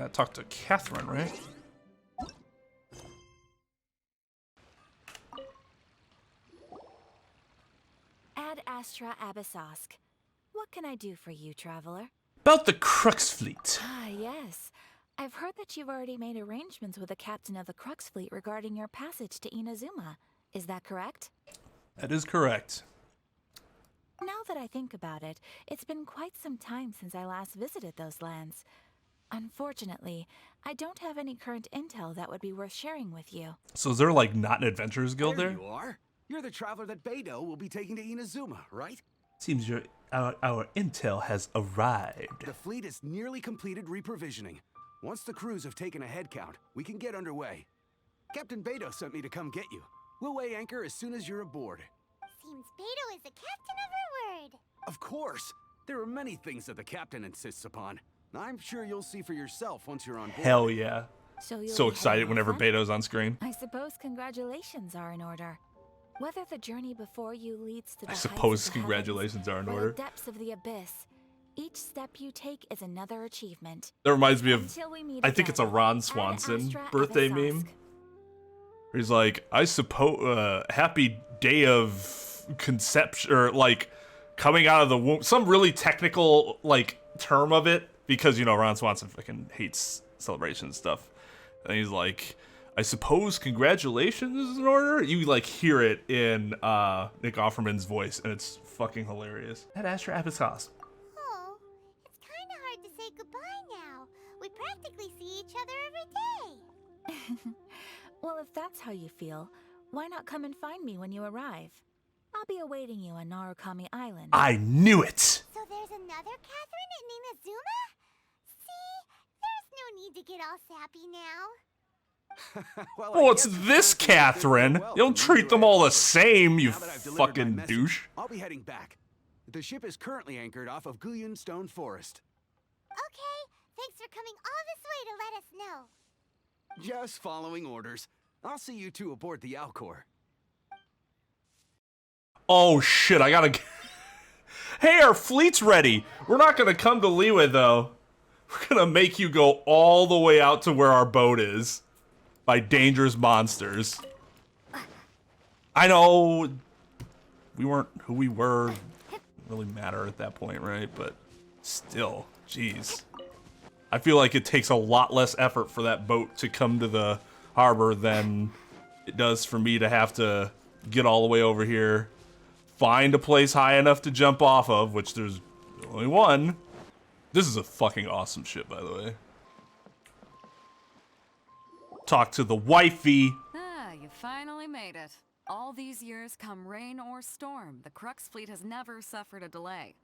Gotta talk to Catherine, right? Ad Astra Abyssosk. What can I do for you, traveler? About the Crux Fleet. Ah, yes. I've heard that you've already made arrangements with the captain of the Crux Fleet regarding your passage to Inazuma. Is that correct? That is correct. Now that I think about it, it's been quite some time since I last visited those lands. Unfortunately, I don't have any current intel that would be worth sharing with you. So is there like not an adventurers guild there? There you are. You're the traveler that Beidou will be taking to Inazuma, right? Seems our intel has arrived. The fleet is nearly completed reprovisioning. Once the crews have taken a head count, we can get underway. Captain Beidou sent me to come get you. We'll weigh anchor as soon as you're aboard. Seems Beidou is the captain of her word. Of course. There are many things that the captain insists upon. I'm sure you'll see for yourself once you're on board. Hell yeah. So So excited whenever Beto's on screen. I suppose congratulations are in order. Whether the journey before you leads to the I heights suppose of the congratulations are in heavens or order. the depths of the abyss, each step you take is another achievement. That reminds me of, Until we meet I think again, it's a Ron Ad Swanson Astra birthday Abyssosk. meme. Where he's like, I suppose, happy day of conception, or like coming out of the womb. Some really technical like term of it, because you know Ron Swanson fucking hates celebration stuff. And he's like, I suppose congratulations is in order. You like hear it in Nick Offerman's voice, and it's fucking hilarious. Ad Astra Abyssosk. Oh, it's kind of hard to say goodbye now. We practically see each other every day. Well, if that's how you feel, why not come and find me when you arrive? I'll be awaiting you on Narukami Island. I knew it. So there's another Catherine in Inazuma? See, there's no need to get all sappy now. Well, Oh, I it's guess this time for you to say Catherine. farewell You don't to treat them all the same, you Now that I've delivered my fucking message, douche. I'll be heading back. The ship is currently anchored off of Guyun Stone Forest. Okay, thanks for coming all this way to let us know. Just following orders. I'll see you two aboard the Alcor. Oh shit, I gotta. Hey, our fleet's ready. We're not gonna come to Liyue though. We're gonna make you go all the way out to where our boat is by dangerous monsters. I know we weren't who we were. Didn't really matter at that point, right? But still, jeez. I feel like it takes a lot less effort for that boat to come to the harbor than it does for me to have to get all the way over here, find a place high enough to jump off of, which there's only one. This is a fucking awesome ship, by the way. Talk to the wifey. Ah, you finally made it. All these years, come rain or storm, the Crux fleet has never suffered a delay.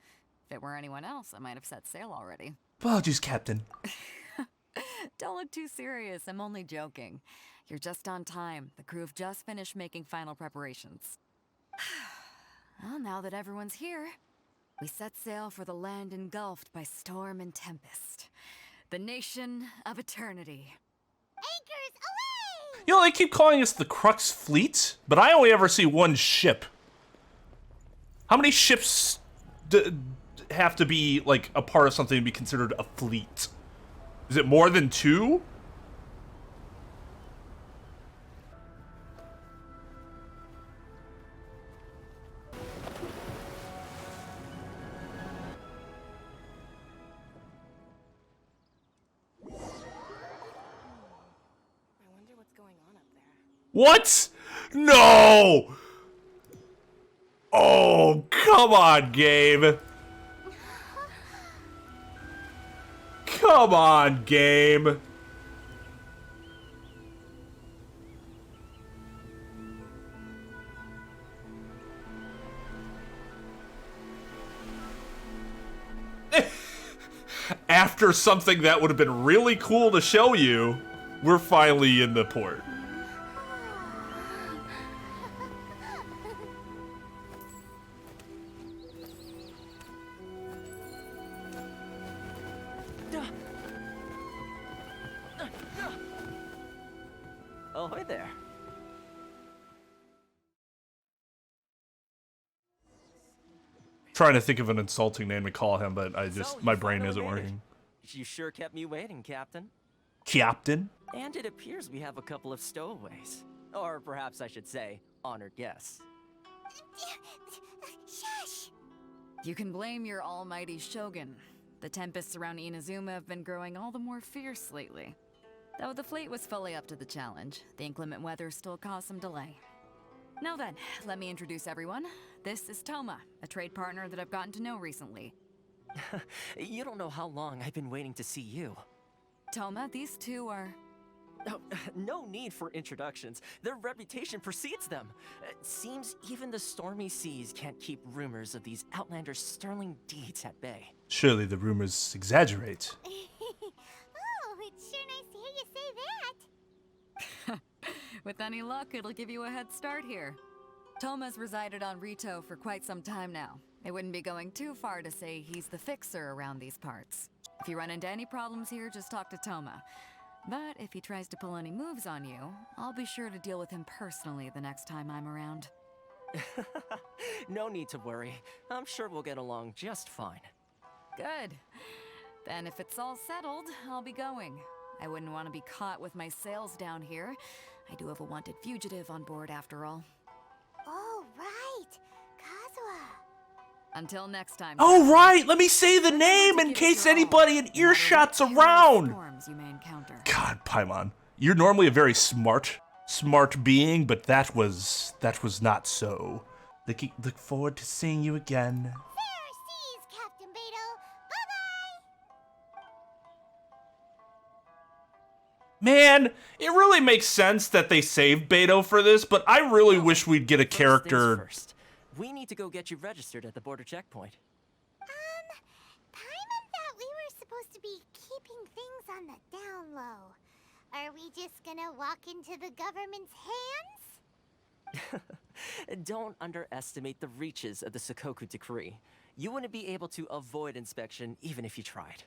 If it were anyone else, I might have set sail already. Apologies, Captain. Don't look too serious, I'm only joking. You're just on time. The crew have just finished making final preparations. Well, now that everyone's here, we set sail for the land engulfed by storm and tempest. The nation of eternity. Anchors away! You know, they keep calling us the Crux Fleet, but I only ever see one ship. How many ships have to be, like, a part of something to be considered a fleet? Is it more than two? What? No! Oh, come on, Gabe. Come on, Gabe. After something that would have been really cool to show you, we're finally in the port. Ahoy there. Trying to think of an insulting name to call him, but I just So, my you brain finally isn't made it. working. You sure kept me waiting, Captain. Captain. And it appears we have a couple of stowaways. Or perhaps I should say, honored guests. Shush! You can blame your almighty shogun. The tempests around Inazuma have been growing all the more fierce lately. Though the fleet was fully up to the challenge, the inclement weather still caused some delay. Now then, let me introduce everyone. This is Toma, a trade partner that I've gotten to know recently. You don't know how long I've been waiting to see you. Toma, these two are... Oh, no need for introductions. Their reputation precedes them. It seems even the stormy seas can't keep rumors of these outlanders' sterling deeds at bay. Surely the rumors exaggerate. Oh, it's sure nice to hear you say that. With any luck, it'll give you a head start here. Toma's resided on Ritou for quite some time now. It wouldn't be going too far to say he's the fixer around these parts. If you run into any problems here, just talk to Toma. But if he tries to pull any moves on you, I'll be sure to deal with him personally the next time I'm around. No need to worry. I'm sure we'll get along just fine. Good. Then if it's all settled, I'll be going. I wouldn't want to be caught with my sails down here. I do have a wanted fugitive on board after all. Oh, right. Kazuha. Until next time. Oh, right! Let me say the name in case anybody in earshot's around! Storms you may encounter. God, Paimon, you're normally a very smart being, but that was not so. Look forward to seeing you again. Fair seas, Captain Beto. Bye-bye. Man, it really makes sense that they saved Beto for this, but I really wish we'd get a First things character. first. We need to go get you registered at the border checkpoint. Paimon thought we were supposed to be keeping things on the down low. Are we just gonna walk into the government's hands? Don't underestimate the reaches of the Sakoku Decree. You wouldn't be able to avoid inspection even if you tried.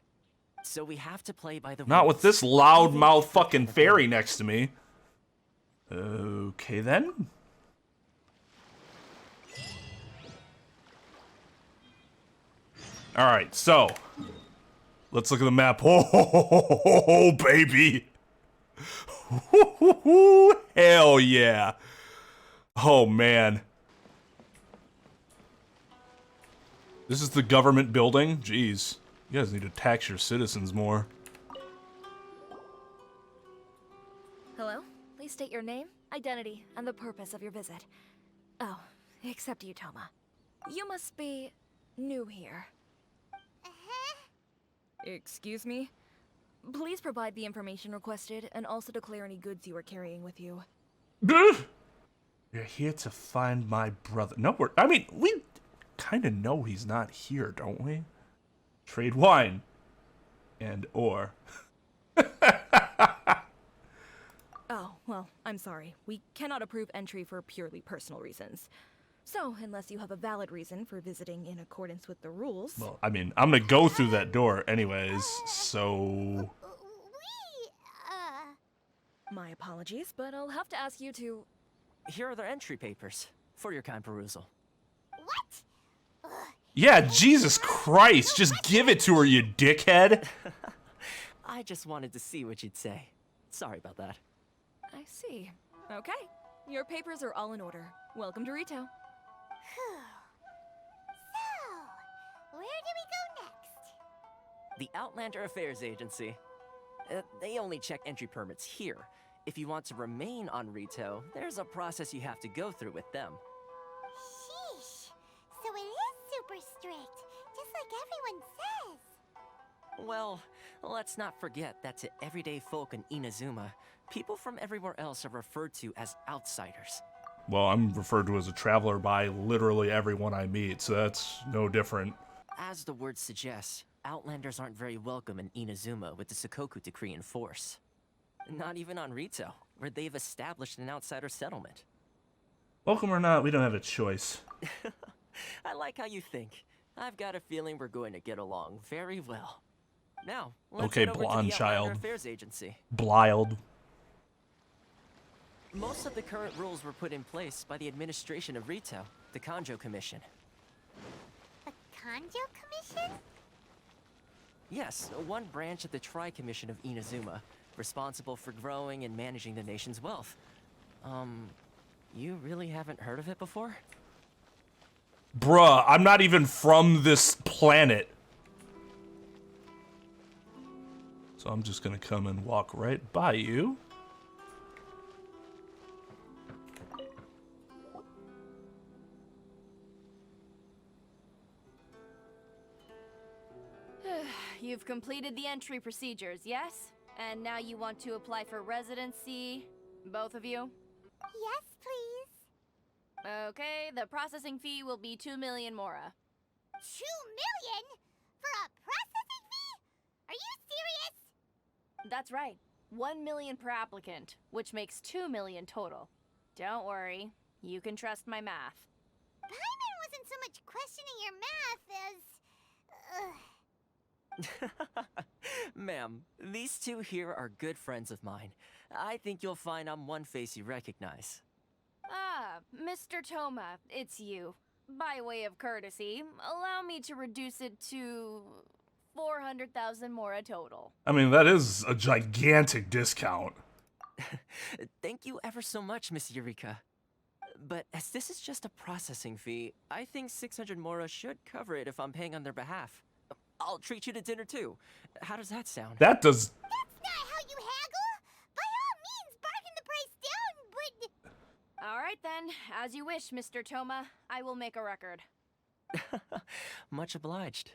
So we have to play by the rules. Not with this loudmouth fucking fairy next to me. Okay then. Alright, so let's look at the map. Oh, baby. Hell yeah. Oh, man. This is the government building? Jeez. You guys need to tax your citizens more. Hello? Please state your name, identity, and the purpose of your visit. Oh, except you, Toma. You must be new here. Excuse me? Please provide the information requested and also declare any goods you are carrying with you. You're here to find my brother. No, we kind of know he's not here, don't we? Trade wine and ore. Oh, well, I'm sorry. We cannot approve entry for purely personal reasons. So, unless you have a valid reason for visiting in accordance with the rules... Well, I mean, I'm gonna go through that door anyways, so... My apologies, but I'll have to ask you to... Here are their entry papers for your kind perusal. What? Yeah, Jesus Christ, just give it to her, you dickhead! I just wanted to see what you'd say. Sorry about that. I see. Okay. Your papers are all in order. Welcome to Ritou. So, where do we go next? The Outlander Affairs Agency. They only check entry permits here. If you want to remain on Ritou, there's a process you have to go through with them. Sheesh. So it is super strict, just like everyone says. Well, let's not forget that to everyday folk in Inazuma, people from everywhere else are referred to as outsiders. Well, I'm referred to as a traveler by literally everyone I meet, so that's no different. As the word suggests, Outlanders aren't very welcome in Inazuma with the Sakoku Decree in force. Not even on Ritou, where they've established an outsider settlement. Welcome or not, we don't have a choice. I like how you think. I've got a feeling we're going to get along very well. Now, let's Okay, head over blonde to the child. Outlander Affairs Agency. Blild. Most of the current rules were put in place by the administration of Ritou, the Kanjo Commission. The Kanjo Commission? Yes, one branch of the Tri-Commission of Inazuma. responsible for growing and managing the nation's wealth. You really haven't heard of it before? Bruh, I'm not even from this planet. So I'm just gonna come and walk right by you. You've completed the entry procedures, yes? And now you want to apply for residency, both of you? Yes, please. Okay, the processing fee will be 2 million mora. 2 million? For a processing fee? Are you serious? That's right. 1 million per applicant, which makes 2 million total. Don't worry, you can trust my math. Paimon wasn't so much questioning your math as... Ma'am, these two here are good friends of mine. I think you'll find I'm one face you recognize. Ah, Mr. Toma, it's you. By way of courtesy, allow me to reduce it to 400,000 mora total. I mean, that is a gigantic discount. Thank you ever so much, Miss Eureka. But as this is just a processing fee, I think 600 mora should cover it if I'm paying on their behalf. I'll treat you to dinner too. How does that sound? That does... That's not how you haggle! By all means, bargain the price down, but... All right then, as you wish, Mr. Toma. I will make a record. Much obliged.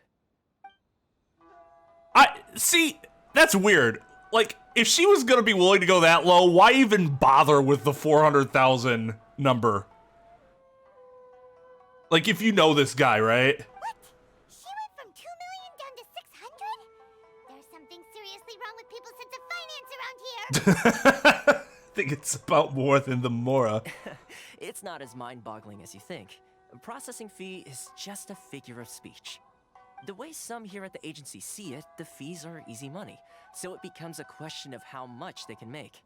See, that's weird. Like, if she was gonna be willing to go that low, why even bother with the 400,000 number? Like, if you know this guy, right? What? She went from 2 million down to 600? There's something seriously wrong with people's sense of finance around here. I think it's about more than the mora. It's not as mind-boggling as you think. A processing fee is just a figure of speech. The way some here at the agency see it, the fees are easy money, so it becomes a question of how much they can make.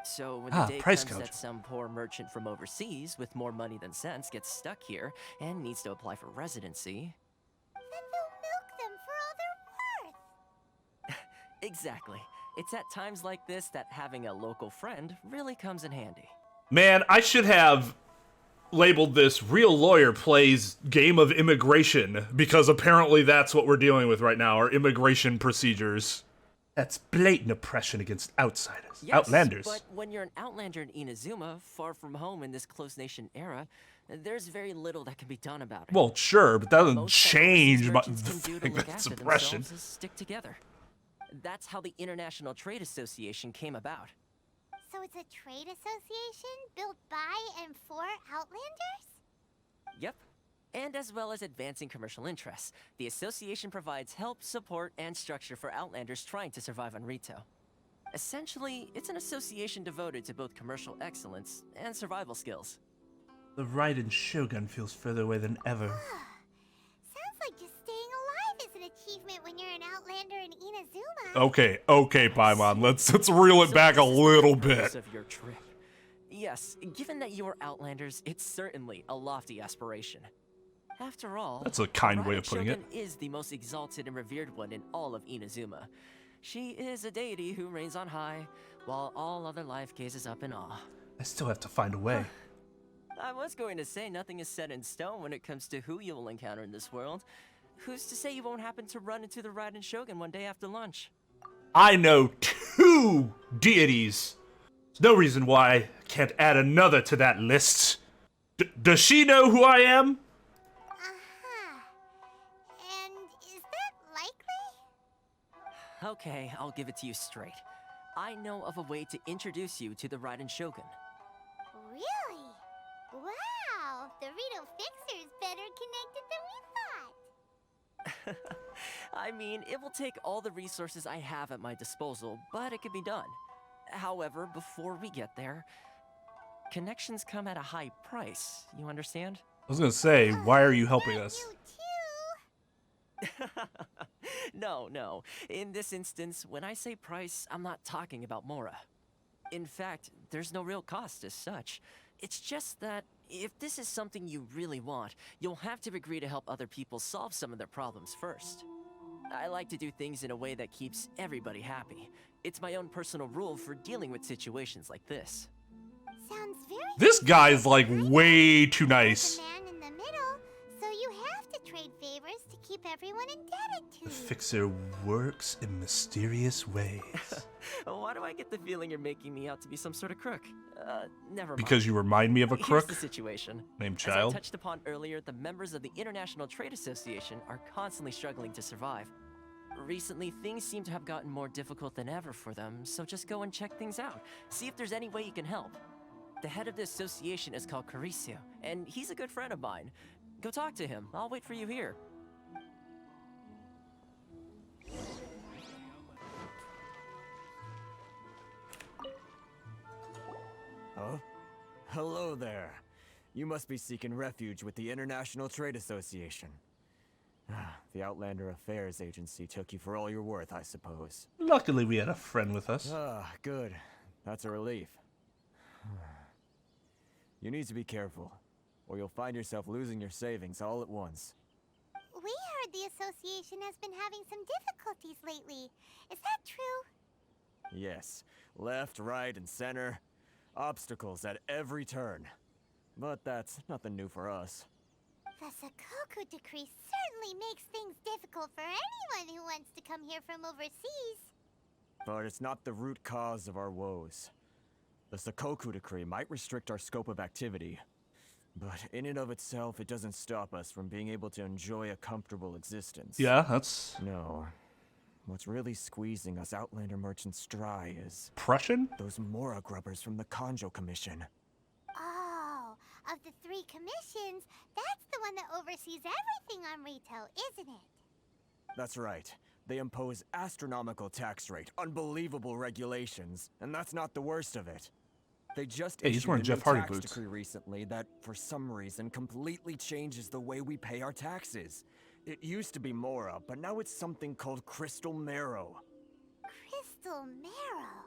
So when the day price comes gouge. that some poor merchant from overseas with more money than sense gets stuck here and needs to apply for residency... Then they'll milk them for all they're worth. Exactly. It's at times like this that having a local friend really comes in handy. Man, I should have labeled this Real Lawyer Plays Game of Immigration, because apparently that's what we're dealing with right now, are immigration procedures. That's blatant oppression against outsiders, Yes, outlanders. But when you're an outlander in Inazuma, far from home in this close nation era, there's very little that can be done about it. Well, sure, but that doesn't Most that change overseas my, merchants the can do to fact look that it's after oppression. themselves is stick together. That's how the International Trade Association came about. So it's a trade association built by and for Outlanders? Yep. And as well as advancing commercial interests, the association provides help, support, and structure for Outlanders trying to survive on Ritou. Essentially, it's an association devoted to both commercial excellence and survival skills. The Raiden Shogun feels further away than ever. Sounds like just staying alive is an achievement when you're an Outlander in Inazuma. Okay, Paimon, let's reel it So back a this is the little purpose bit. of your trip. Yes, given that you are Outlanders, it's certainly a lofty aspiration. After all, That's a kind way Raiden of putting it. Shogun is the most exalted and revered one in all of Inazuma. She is a deity who reigns on high, while all other life gazes up in awe. I still have to find a way. I was going to say nothing is set in stone when it comes to who you will encounter in this world. Who's to say you won't happen to run into the Raiden Shogun one day after lunch? I know 2 deities. There's no reason why I can't add another to that list. Does she know who I am? Uh-huh. And is that likely? Okay, I'll give it to you straight. I know of a way to introduce you to the Raiden Shogun. Really? Wow, the Ritou Fixer's better connected than we thought. I mean, it will take all the resources I have at my disposal, but it can be done. However, before we get there, connections come at a high price, you understand? I was gonna say, why are you helping Not us? You too. No. In this instance, when I say price, I'm not talking about mora. In fact, there's no real cost as such. It's just that if this is something you really want, you'll have to agree to help other people solve some of their problems first. I like to do things in a way that keeps everybody happy. It's my own personal rule for dealing with situations like this. Sounds very This guy's like way too nice. the man in the middle, so you have to trade favors to keep everyone indebted to The you. fixer works in mysterious ways. Why do I get the feeling you're making me out to be some sort of crook? Never mind. Because you remind me of a Here's crook the situation. named As I Child. touched upon earlier, the members of the International Trade Association are constantly struggling to survive. Recently, things seem to have gotten more difficult than ever for them, so just go and check things out. See if there's any way you can help. The head of the association is called Caricio, and he's a good friend of mine. Go talk to him. I'll wait for you here. Huh? Hello there. You must be seeking refuge with the International Trade Association. The Outlander Affairs Agency took you for all you're worth, I suppose. Luckily, we had a friend with us. Good. That's a relief. You need to be careful, or you'll find yourself losing your savings all at once. We heard the association has been having some difficulties lately. Is that true? Yes, left, right, and center. Obstacles at every turn. But that's nothing new for us. The Sakoku decree certainly makes things difficult for anyone who wants to come here from overseas. But it's not the root cause of our woes. The Sakoku decree might restrict our scope of activity, but in and of itself, it doesn't stop us from being able to enjoy a comfortable existence. Yeah, that's No. What's really squeezing us Outlander merchants dry is Prussian? those Mora grubbers from the Kanjo Commission. Oh, of the 3 commissions, that's the one that oversees everything on Ritou, isn't it? That's right. They impose astronomical tax rate, unbelievable regulations, and that's not the worst of it. They just Hey, he's issued wearing a Jeff new Hardy tax boots. decree recently that, for some reason, completely changes the way we pay our taxes. It used to be Mora, but now it's something called Crystal Marrow. Crystal Marrow?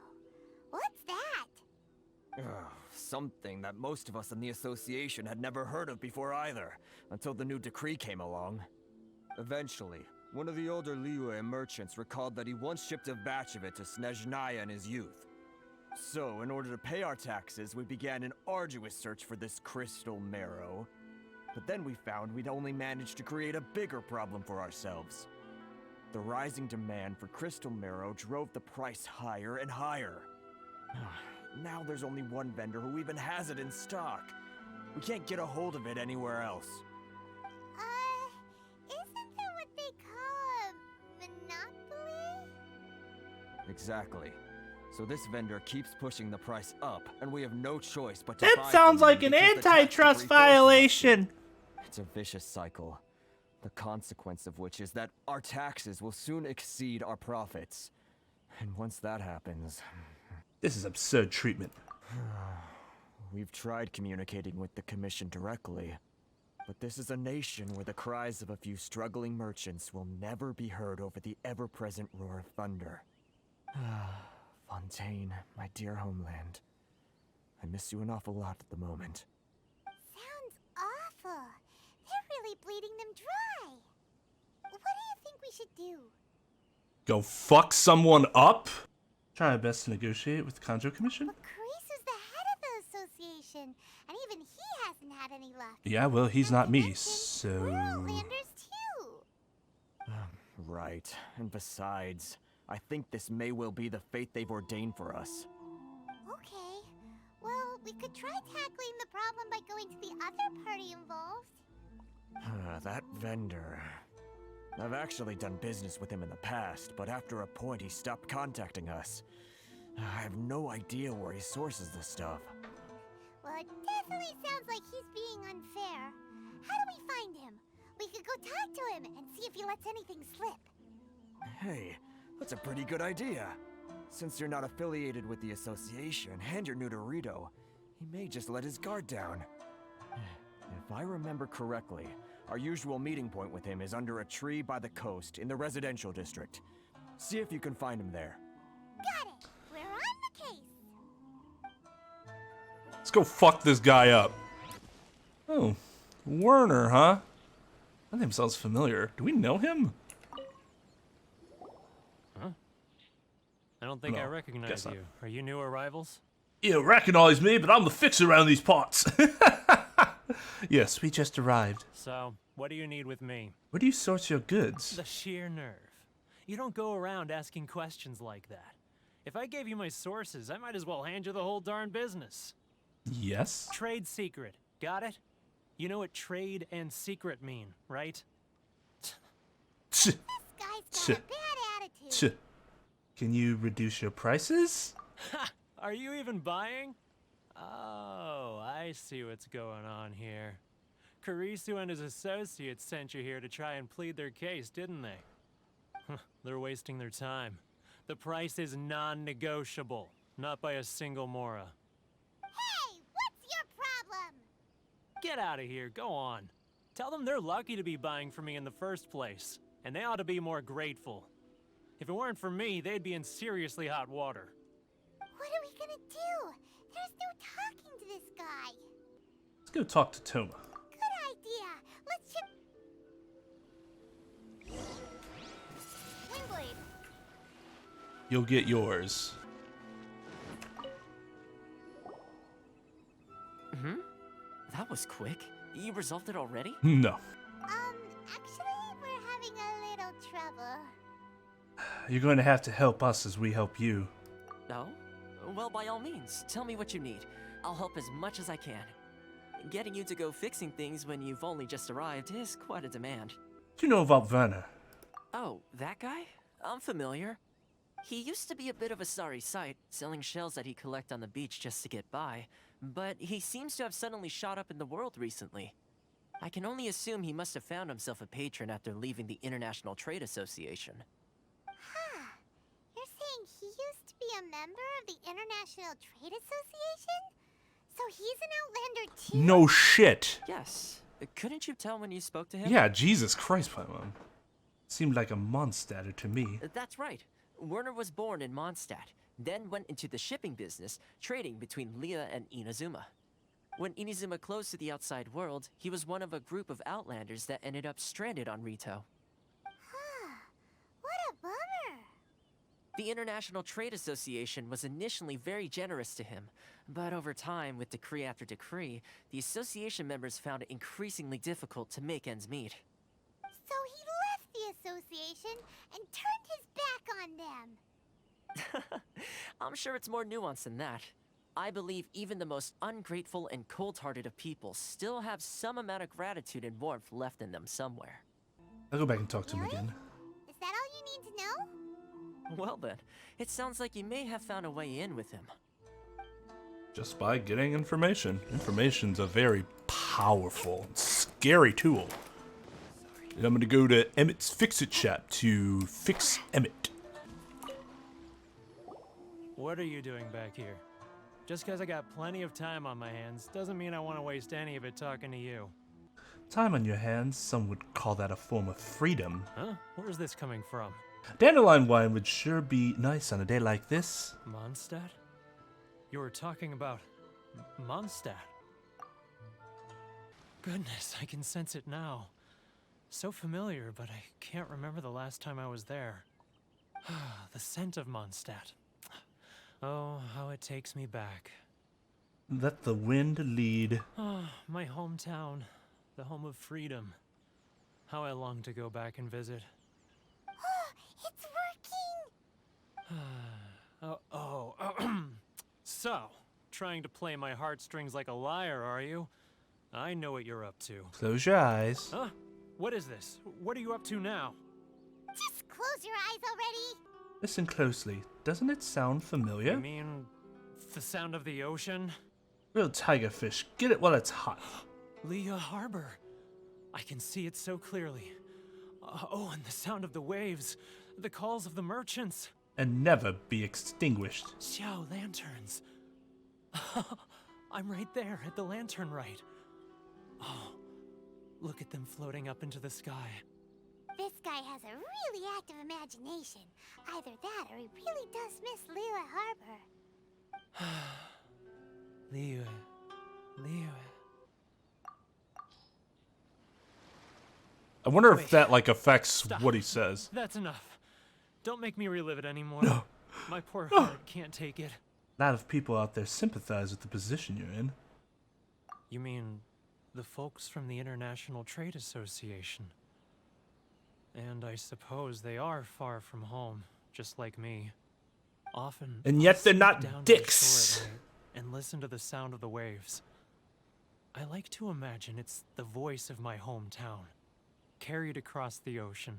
What's that? Something that most of us in the association had never heard of before either, until the new decree came along. Eventually, one of the older Liyue merchants recalled that he once shipped a batch of it to Snezhnaya in his youth. So, in order to pay our taxes, we began an arduous search for this Crystal Marrow. But then we found we'd only managed to create a bigger problem for ourselves. The rising demand for Crystal Marrow drove the price higher and higher. Now there's only one vendor who even has it in stock. We can't get a hold of it anywhere else. Isn't that what they call a monopoly? Exactly. So this vendor keeps pushing the price up, and we have no choice but to That buy sounds from like them an because the tax antitrust decree forces us to. violation. It's a vicious cycle. The consequence of which is that our taxes will soon exceed our profits. And once that happens, This is absurd treatment. we've tried communicating with the Commission directly. But this is a nation where the cries of a few struggling merchants will never be heard over the ever-present roar of thunder. Fontaine, my dear homeland. I miss you an awful lot at the moment. Sounds awful. They're really bleeding them dry. What do you think we should do? Go fuck someone up? Try my best to negotiate with the Kanjo Commission? But Carisu's the head of the association, and even he hasn't had any luck. Yeah, well, he's Not not to me, mention, so... We're Outlanders too. Right, and besides, I think this may well be the fate they've ordained for us. Okay. Well, we could try tackling the problem by going to the other party involved. That vendor. I've actually done business with him in the past, but after a point he stopped contacting us. I have no idea where he sources this stuff. Well, it definitely sounds like he's being unfair. How do we find him? We could go talk to him and see if he lets anything slip. Hey, that's a pretty good idea. Since you're not affiliated with the association and you're new to Ritou, he may just let his guard down. If I remember correctly, our usual meeting point with him is under a tree by the coast in the residential district. See if you can find him there. Got it. We're on the case. Let's go fuck this guy up. Oh, Werner, huh? That name sounds familiar. Do we know him? I don't think I No, recognize guess not. you. Are you new arrivals? You recognize me, but I'm the fixer around these parts. Yes, we just arrived. So, what do you need with me? Where do you source your goods? The sheer nerve. You don't go around asking questions like that. If I gave you my sources, I might as well hand you the whole darn business. Yes? Trade secret. Got it? You know what trade and secret mean, right? Tch, This guy's got a bad attitude. tch. Can you reduce your prices? Ha! Are you even buying? Oh, I see what's going on here. Karisu and his associates sent you here to try and plead their case, didn't they? They're wasting their time. The price is non-negotiable, not by a single Mora. Hey, what's your problem? Get out of here, go on. Tell them they're lucky to be buying from me in the first place, and they ought to be more grateful. If it weren't for me, they'd be in seriously hot water. What are we gonna do? There's no talking to this guy. Let's go talk to Toma. Good idea. Let's Windblade. You'll get yours. That was quick. You resolved it already? No. Actually, we're having a little trouble. You're going to have to help us as we help you. No? Well, by all means, tell me what you need. I'll help as much as I can. Getting you to go fixing things when you've only just arrived is quite a demand. Do you know about Vanna? Oh, that guy? I'm familiar. He used to be a bit of a sorry sight, selling shells that he collect on the beach just to get by, but he seems to have suddenly shot up in the world recently. I can only assume he must have found himself a patron after leaving the International Trade Association. Huh. You're saying he used to be a member of the International Trade Association? So he's an Outlander too? No shit. Yes. Couldn't you tell when you spoke to him? Yeah, Jesus Christ, Paimon. Seemed like a monster to me. That's right. Werner was born in Mondstadt, then went into the shipping business, trading between Leah and Inazuma. When Inazuma closed to the outside world, he was one of a group of Outlanders that ended up stranded on Ritou. Huh. What a bummer. The International Trade Association was initially very generous to him, but over time, with decree after decree, the association members found it increasingly difficult to make ends meet. So he left the association and turned his back on them. I'm sure it's more nuanced than that. I believe even the most ungrateful and cold-hearted of people still have some amount of gratitude and warmth left in them somewhere. I'll go back and talk to him again. Is that all you need to know? Well then, it sounds like you may have found a way in with him. Just by getting information. Information's a very powerful, scary tool. And I'm gonna go to Emmett's Fix-It shop to fix Emmett. What are you doing back here? Just because I got plenty of time on my hands doesn't mean I want to waste any of it talking to you. Time on your hands, some would call that a form of freedom. Huh? Where's this coming from? Dandelion wine would sure be nice on a day like this. Mondstadt? You were talking about Mondstadt. Goodness, I can sense it now. So familiar, but I can't remember the last time I was there. The scent of Mondstadt. Oh, how it takes me back. Let the wind lead. Oh, my hometown, the home of freedom. How I long to go back and visit. It's working! So, trying to play my heartstrings like a liar, are you? I know what you're up to. Close your eyes. Huh? What is this? What are you up to now? Just close your eyes already! Listen closely. Doesn't it sound familiar? You mean the sound of the ocean? Real tigerfish. Get it while it's hot. Leah Harbor. I can see it so clearly. Oh, and the sound of the waves. The calls of the merchants. And never be extinguished. Xiao lanterns. I'm right there at the lantern right. Oh, look at them floating up into the sky. This guy has a really active imagination. Either that or he really does miss Liyue Harbor. Liyue. I wonder if Wait. that, like, affects Stop. what he says. That's enough. Don't make me relive it anymore. No. My poor heart can't take it. A lot of people out there sympathize with the position you're in. You mean the folks from the International Trade Association? And I suppose they are far from home, just like me. Often, And yet they're not down by the dicks. shore at night and listen to the sound of the waves. I like to imagine it's the voice of my hometown, carried across the ocean.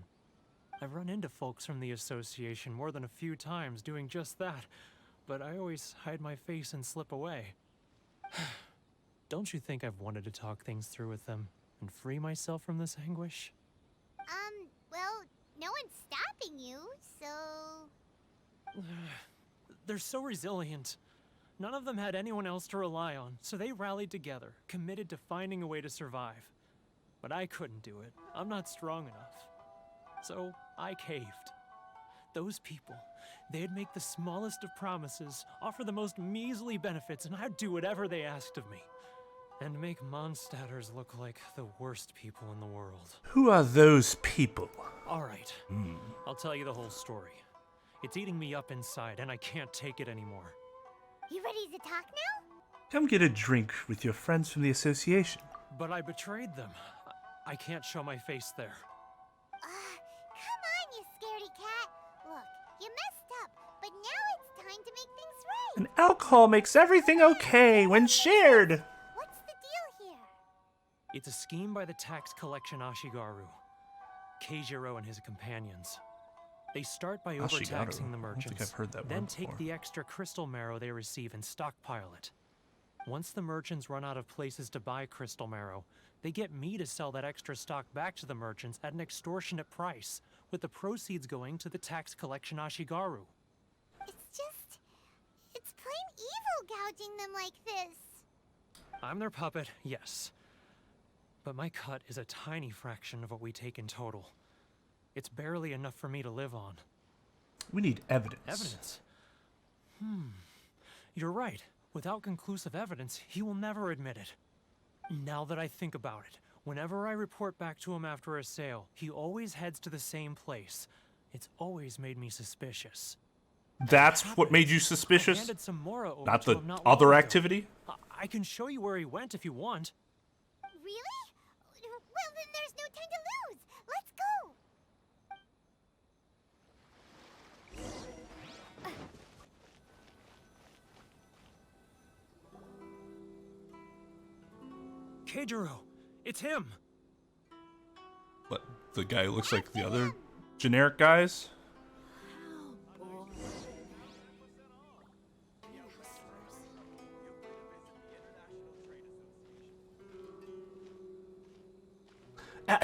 I've run into folks from the association more than a few times doing just that, but I always hide my face and slip away. Don't you think I've wanted to talk things through with them and free myself from this anguish? Well, no one's stopping you, so... They're so resilient. None of them had anyone else to rely on, so they rallied together, committed to finding a way to survive. But I couldn't do it. I'm not strong enough. So I caved. Those people, they'd make the smallest of promises, offer the most measly benefits, and I'd do whatever they asked of me. And make Mondstadters look like the worst people in the world. Who are those people? All right, I'll tell you the whole story. It's eating me up inside, and I can't take it anymore. You ready to talk now? Come get a drink with your friends from the association. But I betrayed them. I can't show my face there. Come on, you scaredy cat. Look, you messed up, but now it's time to make things right. And alcohol makes everything okay when shared. What's the deal here? It's a scheme by the tax collection Ashigaru. Keijiro and his companions. They start by overtaxing the I don't merchants, think I've heard that then word take before. the extra crystal marrow they receive and stockpile it. Once the merchants run out of places to buy crystal marrow, they get me to sell that extra stock back to the merchants at an extortionate price, with the proceeds going to the tax collection Ashigaru. It's plain evil gouging them like this. I'm their puppet, yes. But my cut is a tiny fraction of what we take in total. It's barely enough for me to live on. We need evidence. Evidence? You're right. Without conclusive evidence, he will never admit it. Now that I think about it, whenever I report back to him after a sale, he always heads to the same place. It's always made me suspicious. That's what made you I suspicious? handed some Mora over Not to the him not other long ago. activity? I can show you where he went if you want. Really? Well, then there's no time to lose. Let's go. Keijiro, it's him. What, the guy who looks like the other generic guys?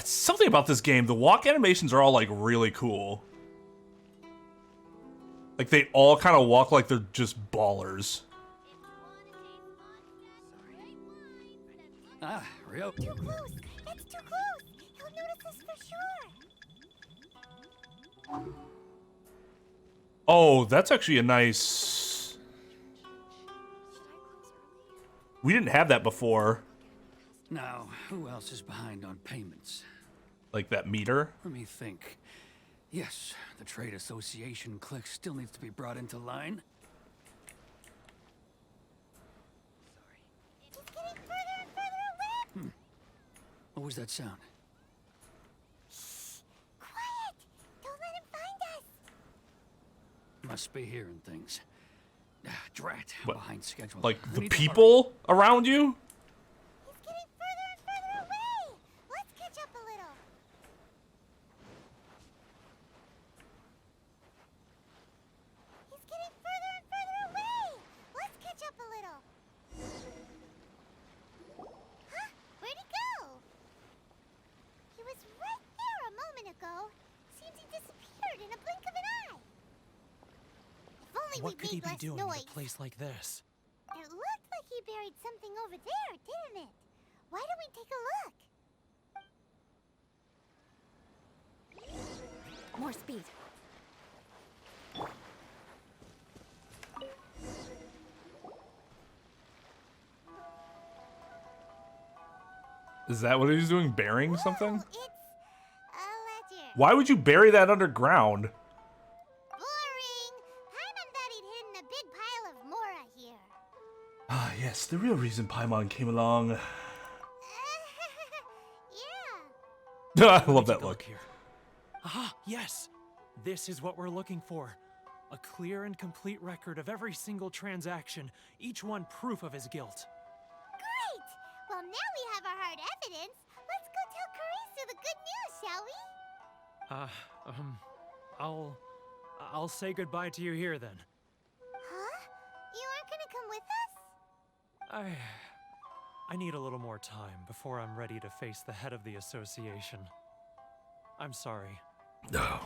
Something about this game, the walk animations are all like really cool. Like they all kind of walk like they're just ballers. Ah, Ritou. Too close. That's too close. He'll notice us for sure. Oh, that's actually a nice... We didn't have that before. Now, who else is behind on payments? Like that meter. Let me think. Yes, the Trade Association clique still needs to be brought into line. He's getting further and further away. What was that sound? Quiet. Don't let him find us. Must be hearing things. Drat, What? behind schedule. Like We the need to hurry. people around you? He's getting further and further away. Let's catch up a little. He's getting further and further away. Let's catch up a little. Huh? Where'd he go? He was right there a moment ago. Seems he disappeared in a blink of an eye. If only What we'd could he made be less doing noise. in a place like this? It looked like he buried something over there, didn't it? Why don't we take a look? More speed. Is that what he's doing? Burying something? It's a ledger. Why would you bury that underground? Boring. Paimon Yes, the real reason Paimon came along. Yeah. I love that Take a look. here. Ah, yes. This is what we're looking for. A clear and complete record of every single transaction, each one proof of his guilt. Great! Well, now we have our hard evidence. Let's go tell Karisu the good news, shall we? I'll say goodbye to you here then. Huh? You aren't gonna come with us? I need a little more time before I'm ready to face the head of the association. I'm sorry. No. Huh.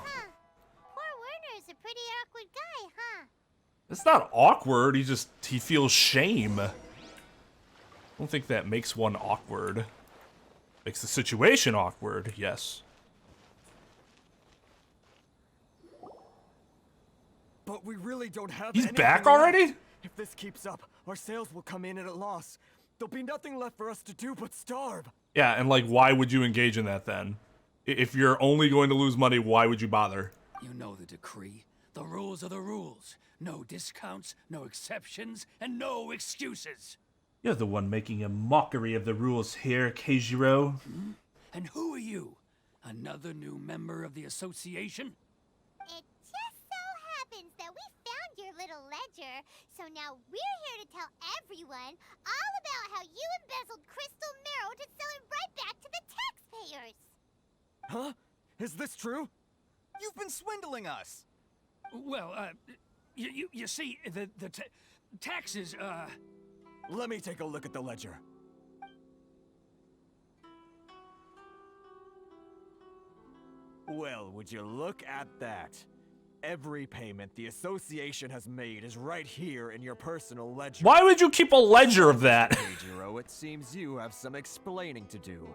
Poor Werner's a pretty awkward guy, huh? It's not awkward. He feels shame. I don't think that makes one awkward. Makes the situation awkward, yes. But we really don't have He's anything back left. already? If this keeps up, our sales will come in at a loss. There'll be nothing left for us to do but starve. Yeah, and like, why would you engage in that then? If you're only going to lose money, why would you bother? You know the decree. The rules are the rules. No discounts, no exceptions, and no excuses. You're the one making a mockery of the rules here, Keijiro. And who are you? Another new member of the association? It just so happens that we found your little ledger, so now we're here to tell everyone all about how you embezzled crystal marrow to sell it right back to the taxpayers. Huh? Is this true? You've been swindling us. Well, you see, the taxes, Let me take a look at the ledger. Well, would you look at that? Every payment the association has made is right here in your personal ledger. Why would you keep a ledger of that? Keijiro, it seems you have some explaining to do.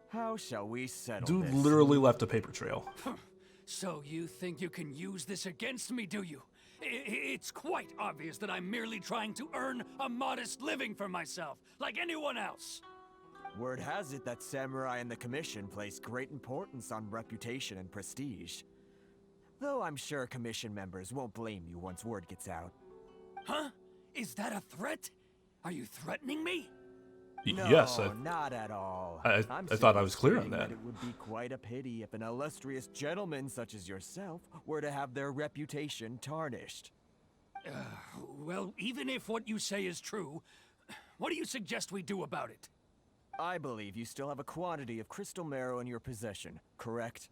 How shall we settle Dude this? literally left a paper trail. So you think you can use this against me, do you? It's quite obvious that I'm merely trying to earn a modest living for myself, like anyone else. Word has it that samurai and the commission place great importance on reputation and prestige. Though I'm sure commission members won't blame you once word gets out. Huh? Is that a threat? Are you threatening me? No, Yes, not at all. I I'm thought I simply was clear on stating that. It would be quite a pity if an illustrious gentleman such as yourself were to have their reputation tarnished. Well, even if what you say is true, what do you suggest we do about it? I believe you still have a quantity of crystal marrow in your possession, correct?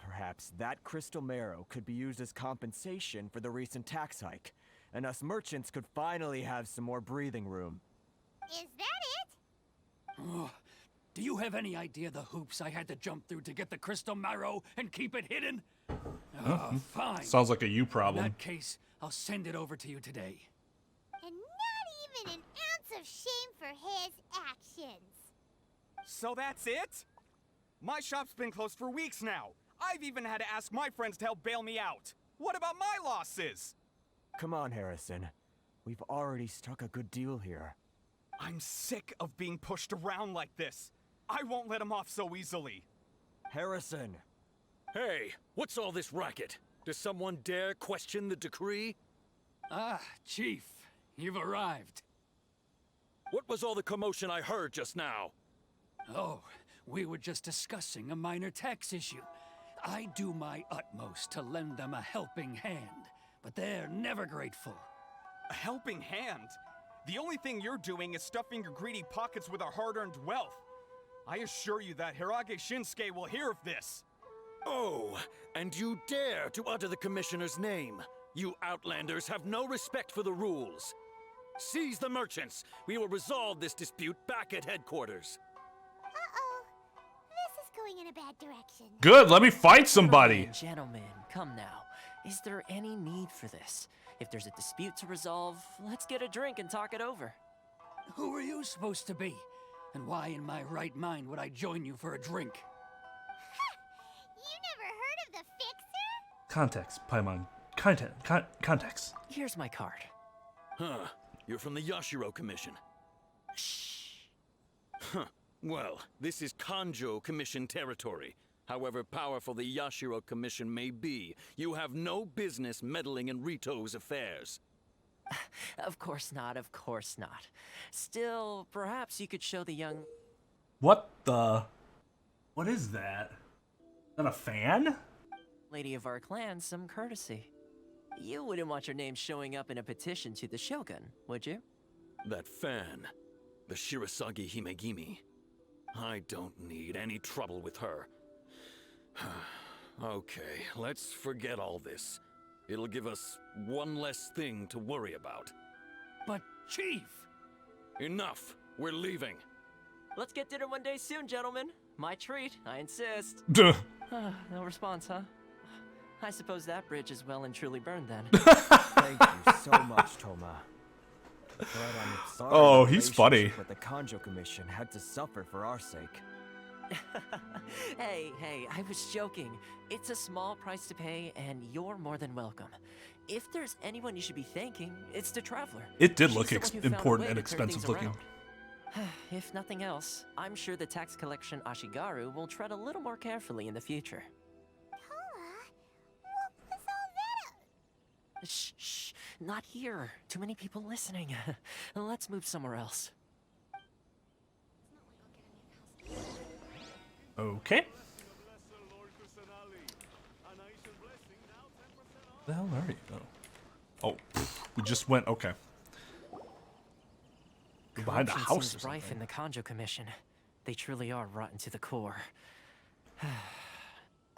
Perhaps that crystal marrow could be used as compensation for the recent tax hike, and us merchants could finally have some more breathing room. Is that it? Oh, do you have any idea the hoops I had to jump through to get the crystal marrow and keep it hidden? Fine. Sounds like a you In problem. that case, I'll send it over to you today. And not even an ounce of shame for his actions. So that's it? My shop's been closed for weeks now. I've even had to ask my friends to help bail me out. What about my losses? Come on, Harrison. We've already struck a good deal here. I'm sick of being pushed around like this. I won't let him off so easily. Harrison! Hey, what's all this racket? Does someone dare question the decree? Ah, Chief, you've arrived. What was all the commotion I heard just now? Oh, we were just discussing a minor tax issue. I do my utmost to lend them a helping hand, but they're never grateful. A helping hand? The only thing you're doing is stuffing your greedy pockets with our hard-earned wealth. I assure you that Hirage Shinsuke will hear of this. Oh, and you dare to utter the Commissioner's name. You Outlanders have no respect for the rules. Seize the merchants. We will resolve this dispute back at headquarters. Uh-oh. This is going in a bad direction. Good, let me fight somebody. Gentlemen, come now. Is there any need for this? If there's a dispute to resolve, let's get a drink and talk it over. Who are you supposed to be? And why in my right mind would I join you for a drink? You never heard of the Fixer? Context, Paimon. Context. Here's my card. Huh. You're from the Yashiro Commission. Shh. Huh. Well, this is Kanjo Commission territory. However powerful the Yashiro Commission may be, you have no business meddling in Ritou's affairs. Of course not, of course not. Still, perhaps you could show the young... What the? What is that? Is that a fan? lady of our clan some courtesy. You wouldn't want your name showing up in a petition to the Shogun, would you? That fan, the Shirasagi Himegimi. I don't need any trouble with her. Okay, let's forget all this. It'll give us one less thing to worry about. But, Chief! Enough! We're leaving. Let's get dinner one day soon, gentlemen. My treat, I insist. Duh. No response, huh? I suppose that bridge is well and truly burned then. Thank you so much, Toma. But I'm sorry Oh, the he's funny. relationship with the Kanjo Commission had to suffer for our sake. Hey, I was joking. It's a small price to pay, and you're more than welcome. If there's anyone you should be thanking, it's the Traveler. It did She's look the one who found a important way and to turn expensive things looking. around. If nothing else, I'm sure the tax collection Ashigaru will tread a little more carefully in the future. What was all that? Shh, not here. Too many people listening. Let's move somewhere else. Okay. The hell are you? Oh, we just went. Okay. You're behind the Corruption house or seems rife in something. the Kanjo Commission. They truly are rotten to the core.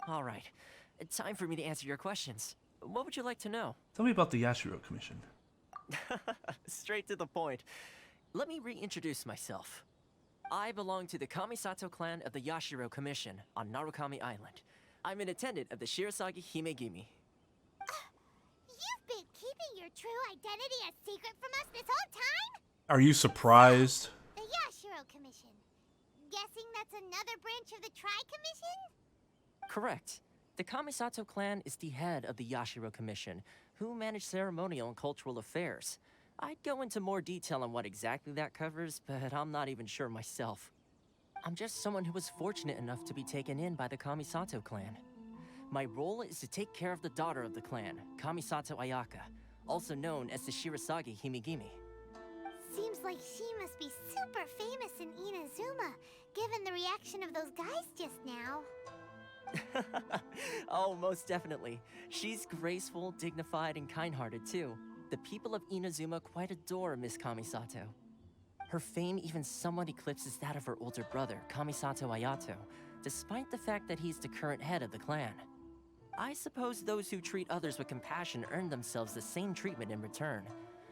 All right, time for me to answer your questions. What would you like to know? Tell me about the Yashiro Commission. Straight to the point. Let me reintroduce myself. I belong to the Kamisato clan of the Yashiro Commission on Narukami Island. I'm an attendant of the Shirasagi Himegimi. You've been keeping your true identity a secret from us this whole time? Are you surprised? The Yashiro Commission. Guessing that's another branch of the Tri-Commission? Correct. The Kamisato clan is the head of the Yashiro Commission, who manage ceremonial and cultural affairs. I'd go into more detail on what exactly that covers, but I'm not even sure myself. I'm just someone who was fortunate enough to be taken in by the Kamisato clan. My role is to take care of the daughter of the clan, Kamisato Ayaka, also known as the Shirasagi Himegimi. Seems like she must be super famous in Inazuma, given the reaction of those guys just now. Oh, most definitely. She's graceful, dignified, and kind-hearted too. The people of Inazuma quite adore Miss Kamisato. Her fame even somewhat eclipses that of her older brother, Kamisato Ayato, despite the fact that he's the current head of the clan. I suppose those who treat others with compassion earn themselves the same treatment in return.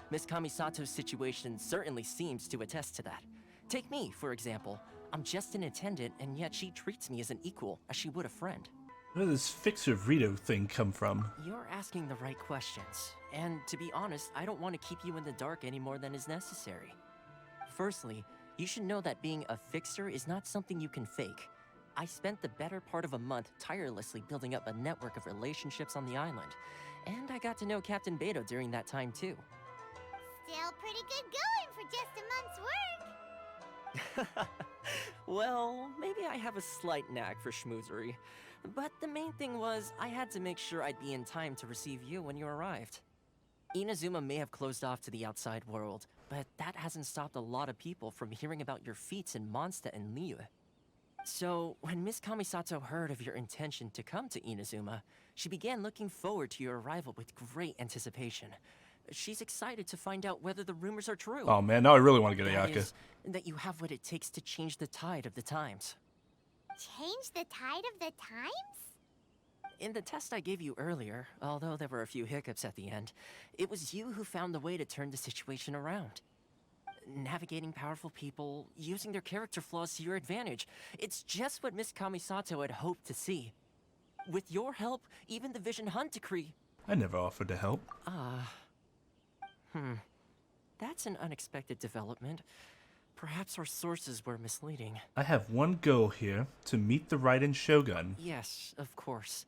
Miss Kamisato's situation certainly seems to attest to that. Take me, for example. I'm just an attendant, and yet she treats me as an equal, as she would a friend. Where did this Fixer Ritou thing come from? You're asking the right questions. And to be honest, I don't want to keep you in the dark any more than is necessary. Firstly, you should know that being a fixer is not something you can fake. I spent the better part of a month tirelessly building up a network of relationships on the island. And I got to know Captain Beto during that time too. Still pretty good going for just a month's work. Well, maybe I have a slight knack for schmoozery. But the main thing was, I had to make sure I'd be in time to receive you when you arrived. Inazuma may have closed off to the outside world, but that hasn't stopped a lot of people from hearing about your feats in Mondstadt and Liyue. So, when Miss Kamisato heard of your intention to come to Inazuma, she began looking forward to your arrival with great anticipation. She's excited to find out whether the rumors are true. Oh man, now I really want to get That Ayaka. is, that you have what it takes to change the tide of the times. Change the tide of the times? In the test I gave you earlier, although there were a few hiccups at the end, it was you who found the way to turn the situation around. Navigating powerful people, using their character flaws to your advantage. It's just what Miss Kamisato had hoped to see. With your help, even the Vision Hunt decree... I never offered to help. That's an unexpected development. Perhaps our sources were misleading. I have one goal here, to meet the Raiden Shogun. Yes, of course.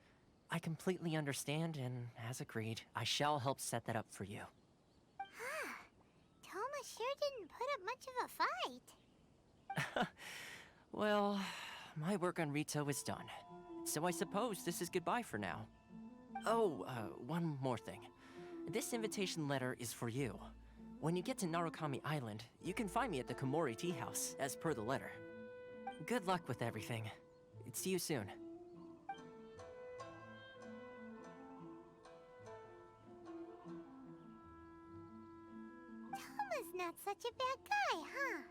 I completely understand, and as agreed, I shall help set that up for you. Toma sure didn't put up much of a fight. Well, my work on Ritou is done. So I suppose this is goodbye for now. Oh, one more thing. This invitation letter is for you. When you get to Narukami Island, you can find me at the Komori Tea House, as per the letter. Good luck with everything. See you soon. Toma's not such a bad guy, huh?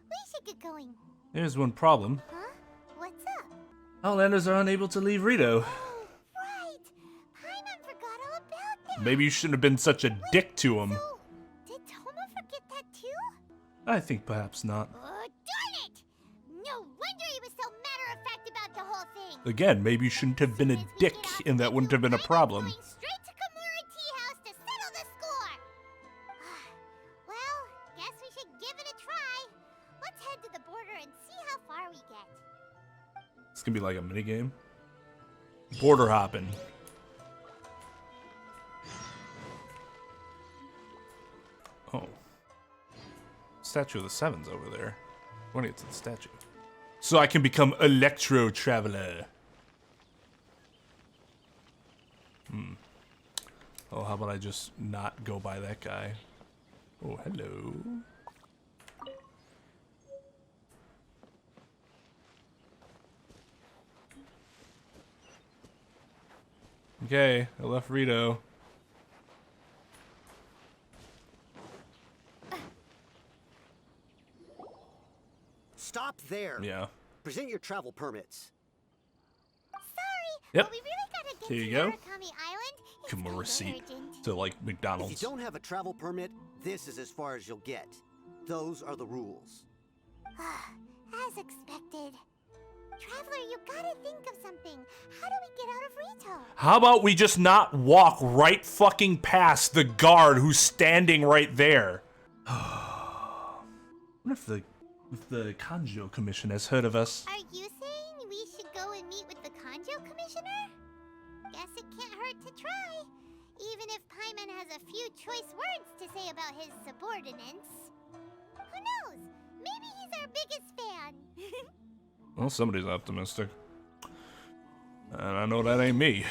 We should get going. There's one problem. Huh? What's up? Outlanders are unable to leave Ritou. Oh, right. Paimon forgot all about that. Maybe you shouldn't have been such a dick to him. So, did Toma forget that too? I think perhaps not. Oh, darn it! No wonder he was so matter-of-fact about the whole thing. Again, maybe you shouldn't have been a dick, and that wouldn't have been a problem. Going straight to Komori Tea House to settle the score. Well, guess we should give it a try. Let's head to the border and see how far we get. It's gonna be like a minigame. Border hopping. Oh. Statue of the Sevens over there. I want to get to the statue. So I can become Electro Traveler. Oh, how about I just not go by that guy? Oh, hello. Okay, I left Ritou. Stop there. Yeah. Present your travel permits. Sorry, Yep. but we really gotta get Here you to go. Narukami Island. It's Give him a kinda receipt urgent. to like If McDonald's. you don't have a travel permit, this is as far as you'll get. Those are the rules. As expected. Traveler, you gotta think of something. How do we get out of Ritou? How about we just not walk right fucking past the guard who's standing right there? What if the Kanjo Commission has heard of us? Are you saying we should go and meet with the Kanjo Commissioner? Guess it can't hurt to try. Even if Paimon has a few choice words to say about his subordinates. Who knows? Maybe he's our biggest fan. Well, somebody's optimistic. And I know that ain't me.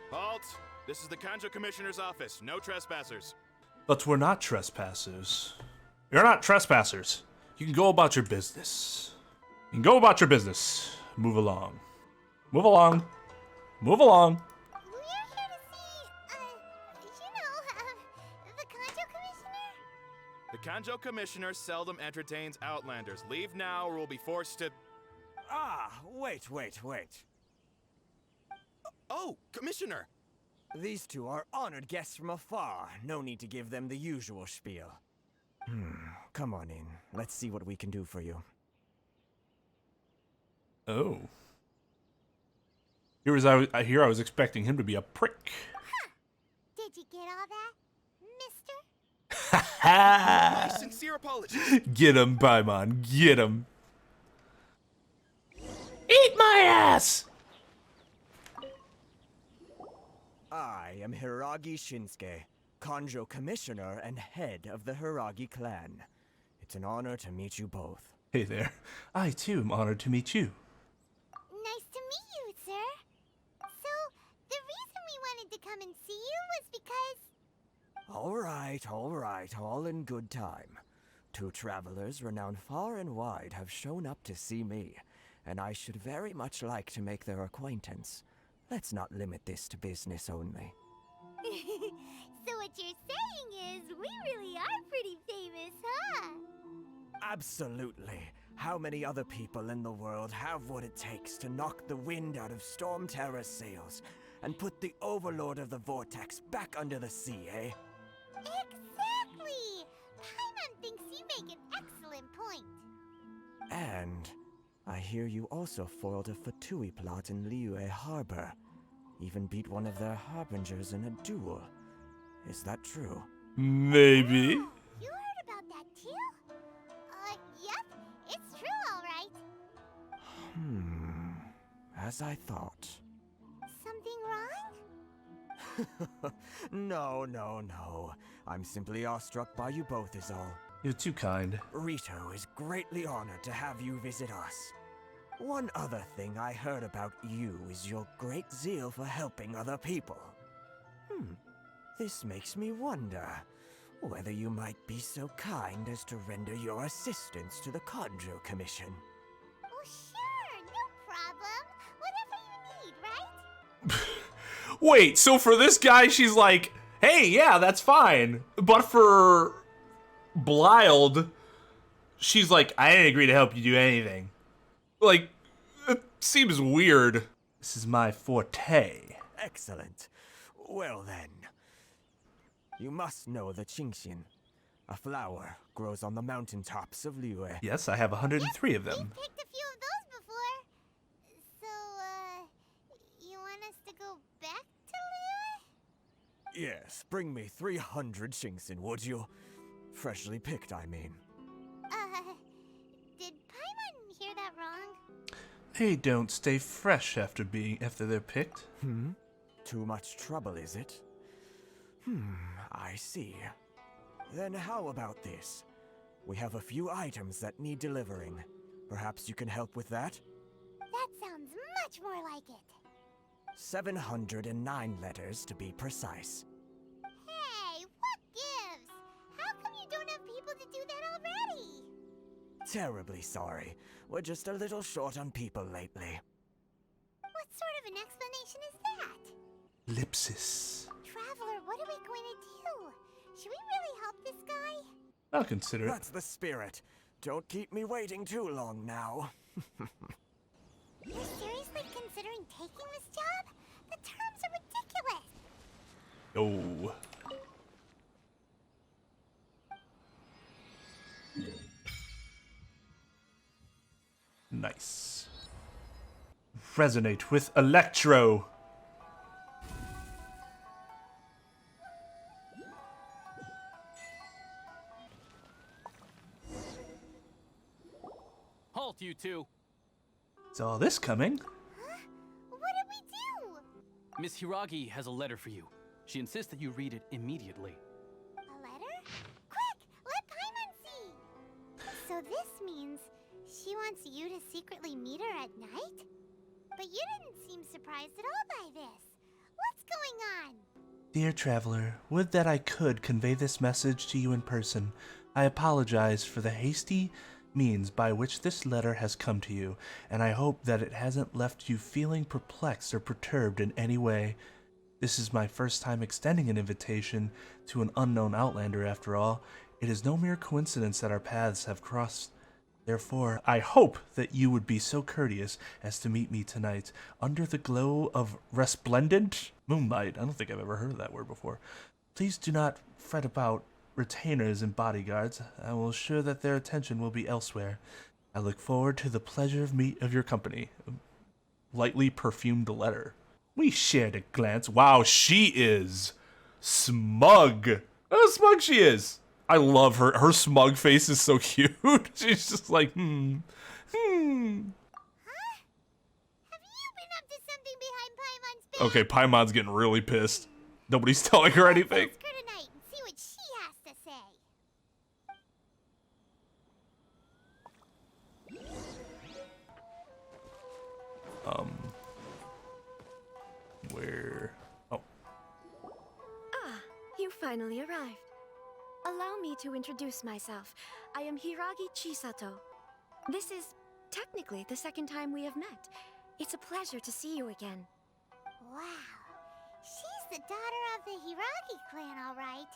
Halt! This is the Kanjo Commissioner's office. No trespassers. But we're not trespassers. You're not trespassers. You can go about your business. You can go about your business. Move along. Move along. Move along. We're here to see, the Kanjo Commissioner? The Kanjo Commissioner seldom entertains Outlanders. Leave now or we'll be forced to... Ah, wait. Oh, Commissioner! These two are honored guests from afar. No need to give them the usual spiel. Come on in. Let's see what we can do for you. Oh. I was expecting him to be a prick. Huh. Did you get all that, mister? My sincere apologies. Get him, Paimon. Get him. Eat my ass! I am Hiragi Shinsuke, Kanjo Commissioner and head of the Hiragi clan. It's an honor to meet you both. Hey there. I, too, am honored to meet you. Nice to meet you, sir. So, the reason we wanted to come and see you was because... All right, all in good time. Two travelers renowned far and wide have shown up to see me, and I should very much like to make their acquaintance. Let's not limit this to business only. So what you're saying is, we really are pretty famous, huh? Absolutely. How many other people in the world have what it takes to knock the wind out of Storm Terror's sails and put the Overlord of the Vortex back under the sea, eh? Exactly! Paimon thinks you make an excellent point. And I hear you also foiled a Fatui plot in Liyue Harbor. Even beat one of their harbingers in a duel. Is that true? Maybe. You heard about that too? Yep, it's true, all right. As I thought. Something wrong? No. I'm simply awestruck by you both is all. You're too kind. Ritou is greatly honored to have you visit us. One other thing I heard about you is your great zeal for helping other people. This makes me wonder whether you might be so kind as to render your assistance to the Conjo Commission. Oh, sure, no problem. Whatever you need, right? Wait, so for this guy, she's like, hey, yeah, that's fine. But for Blyled, she's like, I didn't agree to help you do anything. Like, it seems weird. This is my forte. Excellent. Well then, you must know the Qingxin. A flower grows on the mountaintops of Liyue. Yes, I have 103 of them. We've picked a few of those before. So, you want us to go back to Liyue? Yes, bring me 300 Qingxin, would you? Freshly picked, I mean. Did Paimon hear that wrong? They don't stay fresh after they're picked. Too much trouble, is it? I see. Then how about this? We have a few items that need delivering. Perhaps you can help with that? That sounds much more like it. 709 letters to be precise. Hey, what gives? How come you don't have people to do that already? Terribly sorry. We're just a little short on people lately. What sort of an explanation is that? Ellipsis. Traveler, what are we going to do? Should we really help this guy? I'll consider it. That's the spirit. Don't keep me waiting too long now. You're seriously considering taking this job? The terms are ridiculous. Oh. Nice. Resonate with Electro. Halt, you two. Saw this coming. Huh? What did we do? Miss Hiragi has a letter for you. She insists that you read it immediately. A letter? Quick, let Paimon see. So this means she wants you to secretly meet her at night? But you didn't seem surprised at all by this. What's going on? Dear traveler, would that I could convey this message to you in person. I apologize for the hasty means by which this letter has come to you, and I hope that it hasn't left you feeling perplexed or perturbed in any way. This is my first time extending an invitation to an unknown outlander after all. It is no mere coincidence that our paths have crossed. Therefore, I hope that you would be so courteous as to meet me tonight under the glow of resplendent moonlight. I don't think I've ever heard of that word before. Please do not fret about retainers and bodyguards. I will assure that their attention will be elsewhere. I look forward to the pleasure of your company. Lightly perfumed letter. We shared a glance. Wow, she is smug. How smug she is. I love her. Her smug face is so cute. She's just like, Huh? Have you been up to something behind Paimon's back? Okay, Paimon's getting really pissed. Nobody's telling her anything. Ask her tonight and see what she has to say. Where? Oh. Ah, you finally arrived. Allow me to introduce myself. I am Hiragi Chisato. This is technically the second time we have met. It's a pleasure to see you again. Wow. She's the daughter of the Hiragi clan, all right.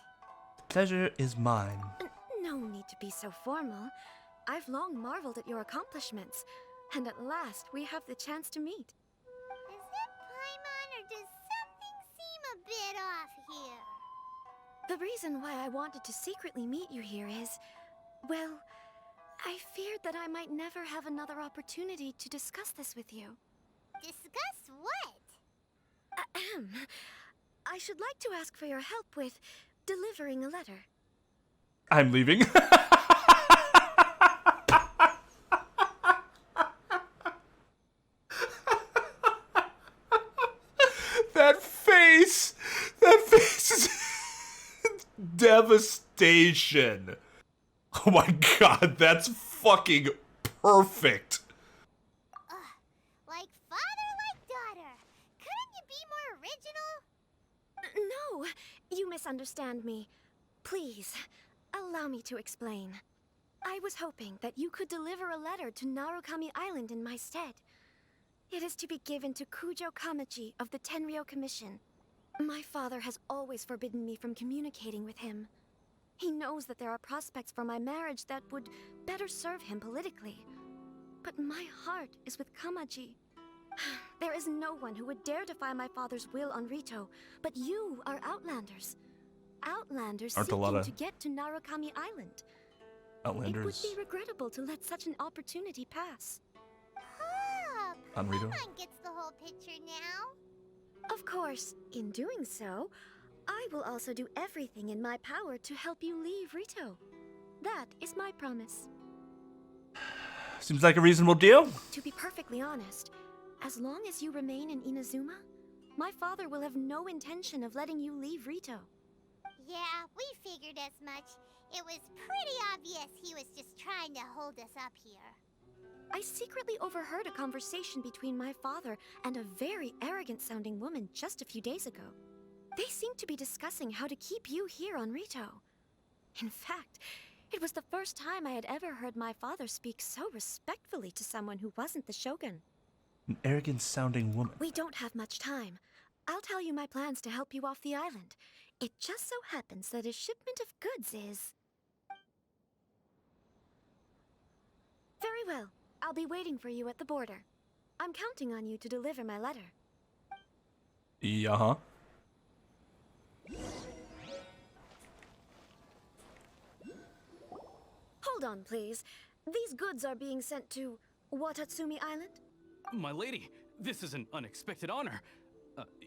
The pleasure is mine. No need to be so formal. I've long marveled at your accomplishments, and at last we have the chance to meet. Is it Paimon, or does something seem a bit off here? The reason why I wanted to secretly meet you here is, well, I feared that I might never have another opportunity to discuss this with you. Discuss what? Ahem. I should like to ask for your help with delivering a letter. I'm leaving. That face is devastation. Oh my god, that's fucking perfect. Like father, like daughter. Couldn't you be more original? No, you misunderstand me. Please, allow me to explain. I was hoping that you could deliver a letter to Narukami Island in my stead. It is to be given to Kujo Kamachi of the Tenryou Commission. My father has always forbidden me from communicating with him. He knows that there are prospects for my marriage that would better serve him politically. But my heart is with Kamachi. There is no one who would dare defy my father's will on Ritou, but you are Outlanders. Outlanders Aren't a lot seeking of to get to Narukami Island. Outlanders It would be regrettable to let such an opportunity pass. on Ritou? Paimon gets the whole picture now. Of course, in doing so, I will also do everything in my power to help you leave Ritou. That is my promise. Seems like a reasonable deal. To be perfectly honest, as long as you remain in Inazuma, my father will have no intention of letting you leave Ritou. Yeah, we figured as much. It was pretty obvious he was just trying to hold us up here. I secretly overheard a conversation between my father and a very arrogant-sounding woman just a few days ago. They seemed to be discussing how to keep you here on Ritou. In fact, it was the first time I had ever heard my father speak so respectfully to someone who wasn't the Shogun. An arrogant-sounding woman. We don't have much time. I'll tell you my plans to help you off the island. It just so happens that a shipment of goods is... Very well. I'll be waiting for you at the border. I'm counting on you to deliver my letter. Yeah. Hold on, please. These goods are being sent to Watatsumi Island? My lady, this is an unexpected honor.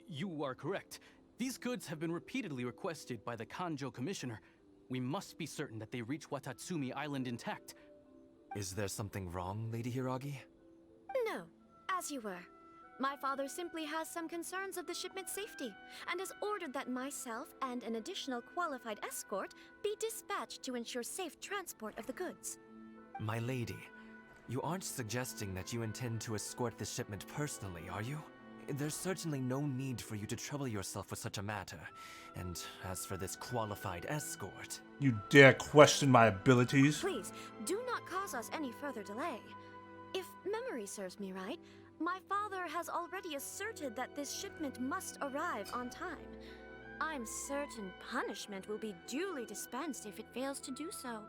You are correct. These goods have been repeatedly requested by the Kanjo Commissioner. We must be certain that they reach Watatsumi Island intact. Is there something wrong, Lady Hiragi? No, as you were. My father simply has some concerns of the shipment's safety, and has ordered that myself and an additional qualified escort be dispatched to ensure safe transport of the goods. My lady, you aren't suggesting that you intend to escort this shipment personally, are you? There's certainly no need for you to trouble yourself with such a matter. And as for this qualified escort... You dare question my abilities? Please, do not cause us any further delay. If memory serves me right, my father has already asserted that this shipment must arrive on time. I'm certain punishment will be duly dispensed if it fails to do so.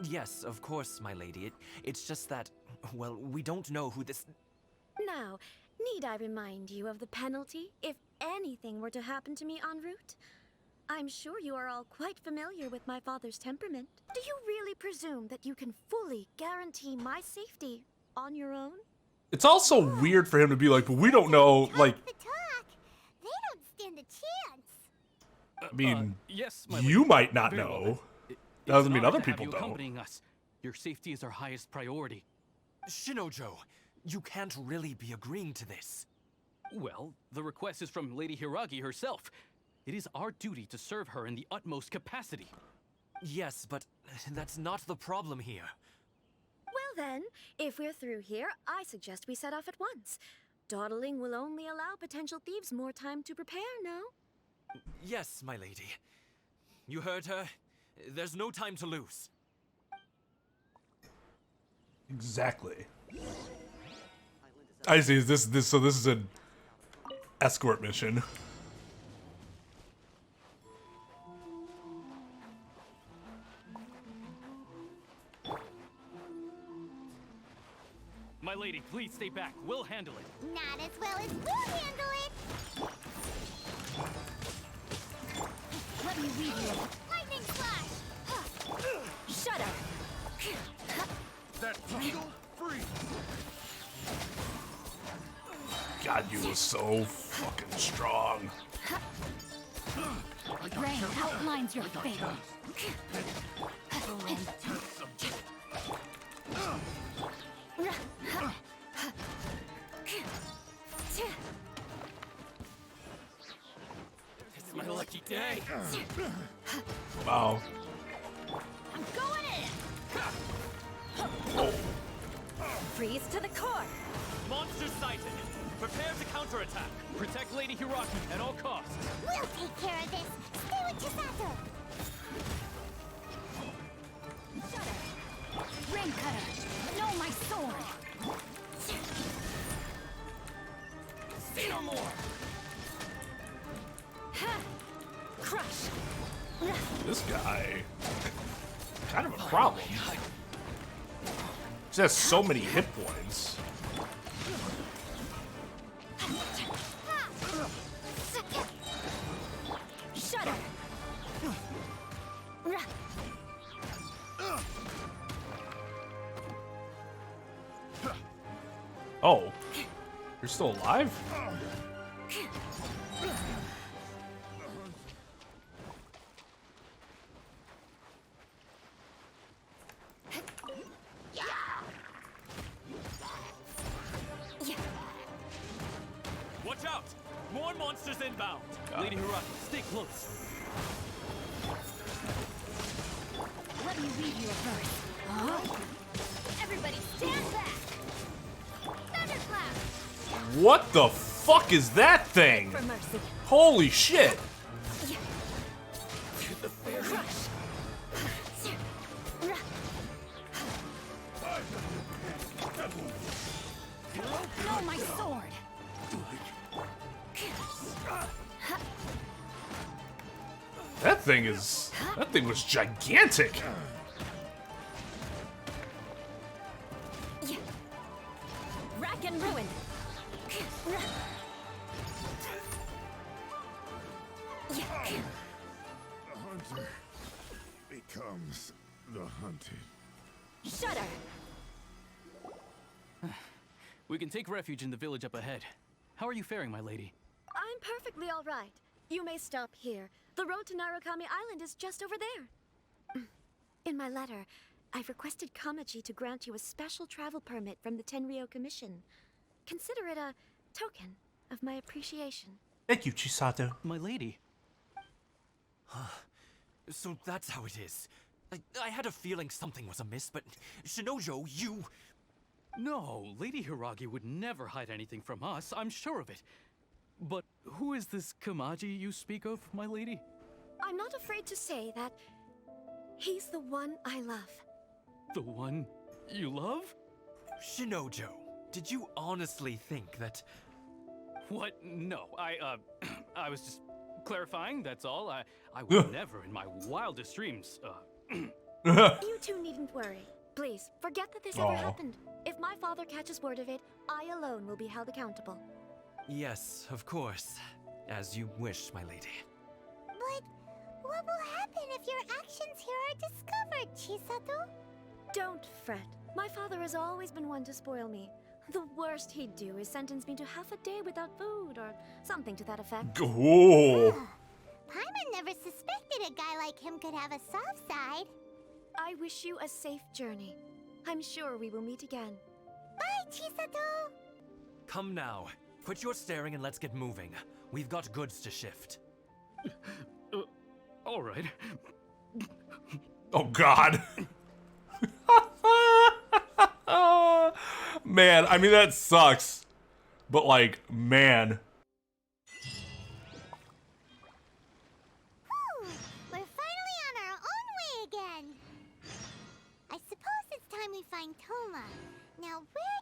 Yes, of course, my lady. It's just that, well, we don't know who this... Now, need I remind you of the penalty if anything were to happen to me en route? I'm sure you are all quite familiar with my father's temperament. Do you really presume that you can fully guarantee my safety on your own? It's also weird for him to be like, but we don't know, like... The talk. They don't stand a chance. I mean, yes, my you lady. might not Very well, know. then. Doesn't It's mean an honor other to have people you don't. accompanying us. Your safety is our highest priority. Shinojo, you can't really be agreeing to this. Well, the request is from Lady Hiragi herself. It is our duty to serve her in the utmost capacity. Yes, but that's not the problem here. Well then, if we're through here, I suggest we set off at once. Dawdling will only allow potential thieves more time to prepare, no? Yes, my lady. You heard her. There's no time to lose. Exactly. I see. So this is an escort mission. My lady, please stay back. We'll handle it. Not as well as we'll handle it. Let me lead you. Lightning flash. Shut up. That eagle free. God, you were so fucking strong. Rain outlines your fate. It's my lucky day. Wow. I'm going in. Blast to the core! Monsters sighted. Prepare to counterattack. Protect Lady Hiraki at all costs. We'll take care of this. Stay with Chisato. Shudder! Rain cutter! No, my sword! See no more! Ha! Crush! This guy, kind of a problem. He has so many hit points. Shudder! Oh, you're still alive? Watch out! More monsters inbound! Lady Hiraki, stay close. Let me read you a verse. Huh? Everybody stand back! Thunderclap! What the fuck is that thing? For mercy. Holy shit! Crush! No, my sword! That thing was gigantic. Rack and ruin! The hunter becomes the hunted. Shudder! We can take refuge in the village up ahead. How are you faring, my lady? I'm perfectly all right. You may stop here. The road to Narukami Island is just over there. In my letter, I've requested Kamaji to grant you a special travel permit from the Tenryou Commission. Consider it a token of my appreciation. Thank you, Chisato. My lady. So that's how it is. I had a feeling something was amiss, but Shinojo, you... No, Lady Hiragi would never hide anything from us, I'm sure of it. But who is this Kamaji you speak of, my lady? I'm not afraid to say that he's the one I love. The one you love? Shinojo, did you honestly think that... What? No, I was just clarifying, that's all. I would never in my wildest dreams, You two needn't worry. Please, forget that this ever happened. If my father catches word of it, I alone will be held accountable. Yes, of course. As you wish, my lady. But what will happen if your actions here are discovered, Chisato? Don't fret. My father has always been one to spoil me. The worst he'd do is sentence me to half a day without food or something to that effect. Oh. Paimon never suspected a guy like him could have a soft side. I wish you a safe journey. I'm sure we will meet again. Bye, Chisato! Come now. Quit your staring and let's get moving. We've got goods to shift. All right. Oh, God. Man, I mean, that sucks. But, like, man. Whew, we're finally on our own way again. I suppose it's time we find Toma. Now, where